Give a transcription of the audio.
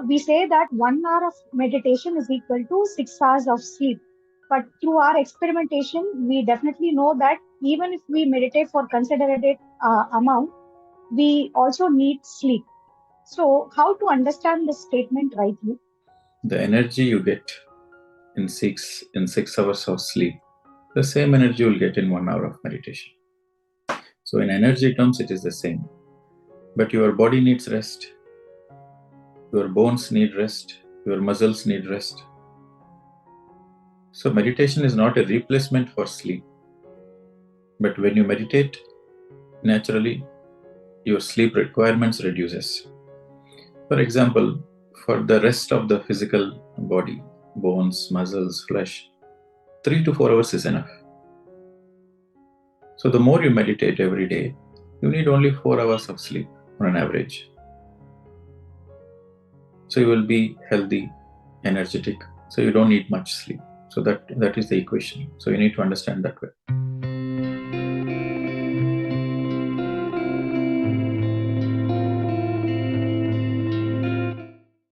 we say that 1 hour of meditation is equal to 6 hours of sleep. But through our experimentation, we definitely know that even if we meditate for considerate amount, we also need sleep. So, how to understand this statement rightly? The energy you get in 6 hours of sleep, the same energy you'll get in 1 hour of meditation. So in energy terms, it is the same. But your body needs rest. Your bones need rest. Your muscles need rest. So meditation is not a replacement for sleep. But when you meditate, naturally, your sleep requirements reduces. For example, for the rest of the physical body, bones, muscles, flesh, 3 to 4 hours is enough. So the more you meditate every day, you need only 4 hours of sleep on an average. So you will be healthy, energetic, so you don't need much sleep. So that is the equation. So you need to understand that way.